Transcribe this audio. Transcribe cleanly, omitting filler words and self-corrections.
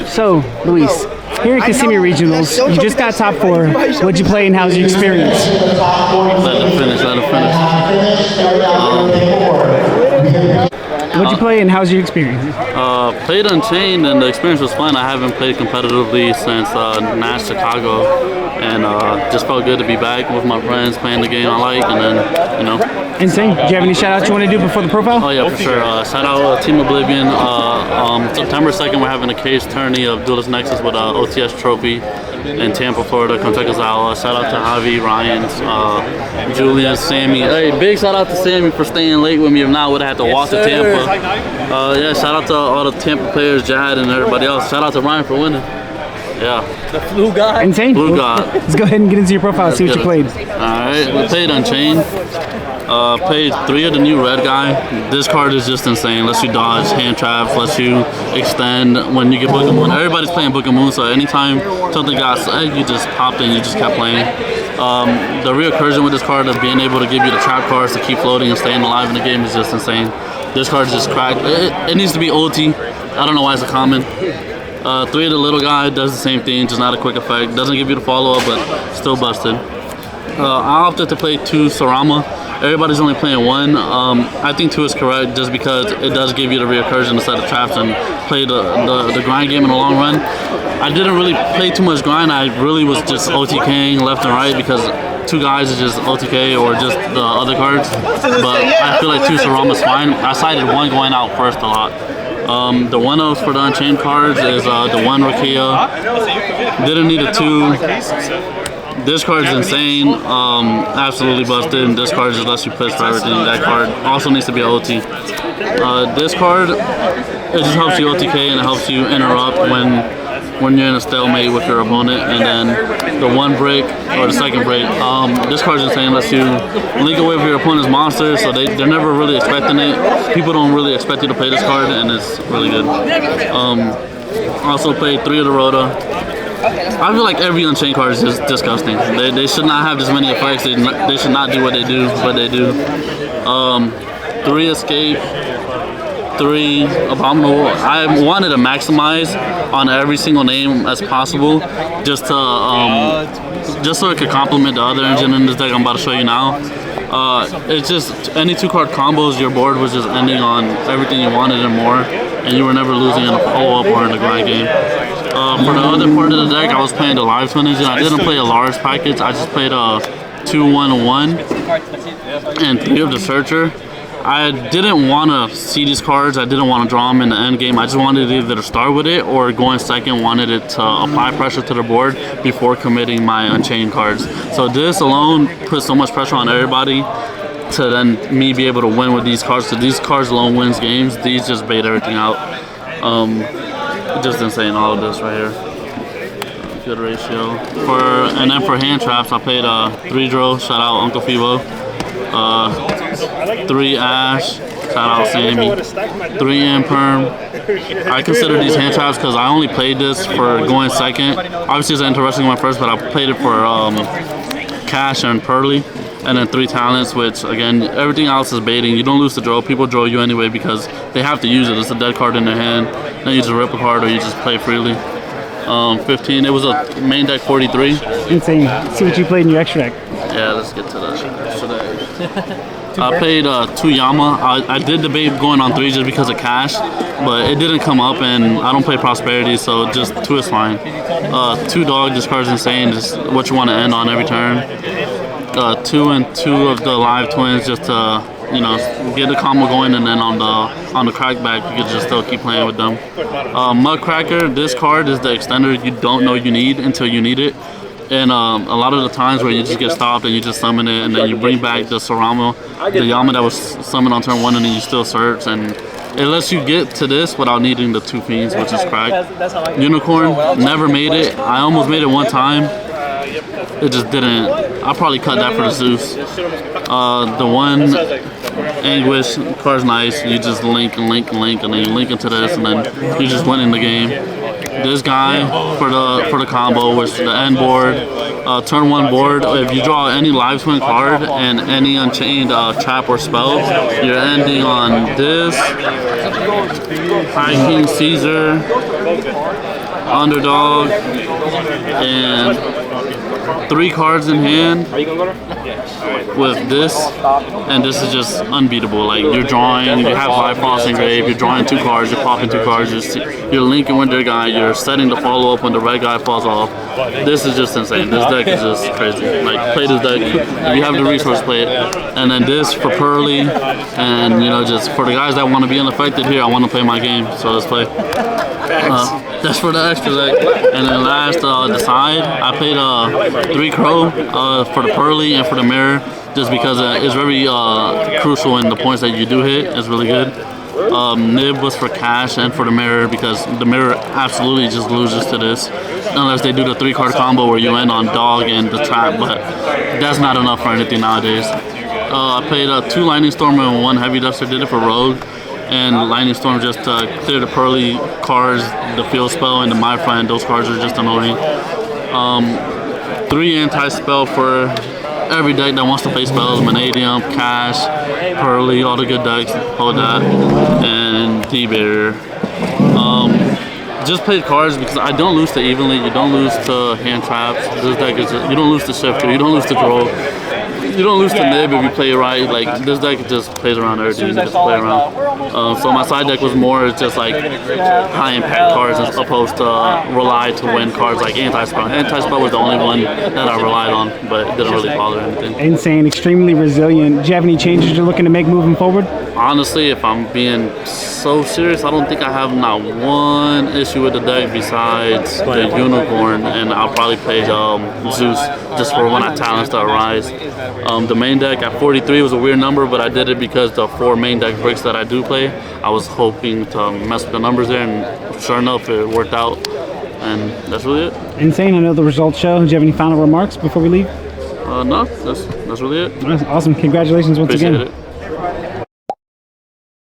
So, Luis, here at Kissimmee Regionals, you just got top 4. What'd you play and how's your experience? Let it finish. What'd you play and how's your experience? Played Unchained and the experience was fun. I haven't played competitively since Nash Chicago, and just felt good to be back with my friends playing the game I like, and then, you know. Insane. Do you have any shout outs you want to do before the profile? Oh yeah, for sure. Shout out Team Oblivion. September 2nd, we're having a cage tourney of Duelist Nexus with OTS Trophy in Tampa, Florida. Come check us out. Shout out to Javi, Ryan, Julian, Sammy. Hey, big shout out to Sammy for staying late with me. If not, would have had to walk to Tampa. Yeah, shout out to all the Tampa players, Jad and everybody else. Shout out to Ryan for winning. Yeah. The flu guy. Insane. Blue God. Let's go ahead and get into your profile. See what you played. Alright, we played Unchained. Played 3 of the new red guy. This card is just insane. Lets you dodge, hand traps, lets you extend when you get Book of Moon. Everybody's playing Book of Moon, so anytime something got said, you just popped in, you just kept playing. The reoccursion with this card of being able to give you the trap cards to keep floating and staying alive in the game is just insane. This card is just cracked. It needs to be OT. I don't know why it's a common. 3 of the little guy does the same thing, just not a quick effect. Doesn't give you the follow-up, but still busted. I opted to play 2 Sarama. Everybody's only playing 1. I think 2 is correct just because it does give you the reoccursion instead of traps and play the grind game in the long run. I didn't really play too much grind. I really was just OTKing left and right because 2 guys is just OTK or just the other cards. But I feel like 2 Sarama's fine. I sided 1 going out first a lot. The 1-0s for the Unchained cards is the 1 Rakia. Didn't need a 2. This card is insane, absolutely busted, and this card just lets you push for everything. That card also needs to be an OT. This card, it just helps you OTK and it helps you interrupt when you're in a stalemate with your opponent. And then the 1 break, or the 2nd break, this card is insane, lets you link away with your opponent's monsters, so they're never really expecting it. People don't really expect you to play this card, and it's really good. Also played 3 of the Rhoda. I feel like every Unchained card is just disgusting. They should not have this many effects. They should not do what they do, but they do. 3 Escape, 3 Abominable. I wanted to maximize on every single name as possible, just to just so it could complement the other engine in this deck I'm about to show you now. It's just any 2 card combos, your board was just ending on everything you wanted and more, and you were never losing in a follow-up or in the grind game. For the other part of the deck, I was playing the live twin engine. I didn't play a large package. I just played a 2-1-1 and 3 of the Searcher. I didn't want to see these cards. I didn't want to draw them in the end game. I just wanted to either start with it or going second, wanted it to apply pressure to the board before committing my Unchained cards. So this alone put so much pressure on everybody to then me be able to win with these cards. So these cards alone wins games. These just bait everything out. Just insane, all of this right here. Good ratio. And then for hand traps, I played 3 Dro, shout out Uncle Fibo. 3 Ash, shout out Sammy. 3 Imperm. I consider these hand traps because I only played this for going second. Obviously it's an interesting one first, but I played it for Cash and Pearly. And then 3 talents, which again, everything else is baiting. You don't lose the draw. People draw you anyway because they have to use it. It's a dead card in their hand. Then you just rip a card or you just play freely. 15, it was a main deck 43. Insane. See what you played in your extra deck. Yeah, let's get to that. I played 2 Yama. I did debate going on 3 just because of cash, but it didn't come up, and I don't play Prosperity, so just 2 is fine. 2 Dog, this card's insane. Just what you want to end on every turn. 2 and 2 of the live twins just to, you know, get the combo going, and then on the crackback you can just still keep playing with them. Mudcracker, this card is the extender you don't know you need until you need it. And a lot of the times where you just get stopped and you just summon it, and then you bring back the Sarama, the Yama that was summoned on turn 1, and then you still search, and it lets you get to this without needing the 2 Fiends, which is cracked. Unicorn, never made it. I almost made it 1 time. It just didn't. I probably cut that for the Zeus. The 1 Anguish, card's nice. You just link, and then you link into this, and then you just win in the game. This guy for the combo, which the end board, turn 1 board. If you draw any live twin card and any Unchained trap or spell, you're ending on this. High King Caesar, Underdog, and 3 cards in hand with this, and this is just unbeatable. Like, you're drawing, you have Live Frost engraved, you're drawing 2 cards, you're popping 2 cards, you're linking with their guy, you're setting the follow up when the red guy falls off. This is just insane. This deck is just crazy. Like, play this deck. If you have the resource, play it. And then this for Pearly, and you know, just for the guys that want to be unaffected here, I want to play my game, so let's play. That's for the extra deck. And then last, the side, I played 3 Crow for the Pearly and for the Mirror, just because it's very crucial in the points that you do hit. It's really good. Nib was for cash and for the Mirror, because the Mirror absolutely just loses to this unless they do the 3-card combo where you end on Dog and the Trap, but that's not enough for anything nowadays. I played 2 Lightning Storm and 1 Heavy Duster, did it for Rogue, and Lightning Storm just clear the Pearly cards, the Field Spell, and the My Friend. Those cards are just annoying. 3 Anti-Spell for every deck that wants to play spells: Vanadium, Cash, Pearly, all the good decks, hold that, and T-Barrier. Just played cards because I don't lose to Evenly, you don't lose to Hand Traps. This deck is just, you don't lose to Shifter, you don't lose to Droll, you don't lose to Nib if you play it right. Like, this deck just plays around everything you just play around. So my side deck was more just like high impact cards as opposed to rely to win cards like Anti-Spell. Anti-Spell was the only one that I relied on, but it didn't really bother anything. Insane, extremely resilient. Do you have any changes you're looking to make moving forward? Honestly, if I'm being so serious, I don't think I have not one issue with the deck besides the Unicorn, and I'll probably play Zeus just for when I talents to Arise. The main deck at 43 was a weird number, but I did it because the 4 main deck bricks that I do play, I was hoping to mess with the numbers there, and sure enough, it worked out, and that's really it. Insane. I know the results show. Do you have any final remarks before we leave? No, that's really it. Awesome. Congratulations once Appreciate again. it.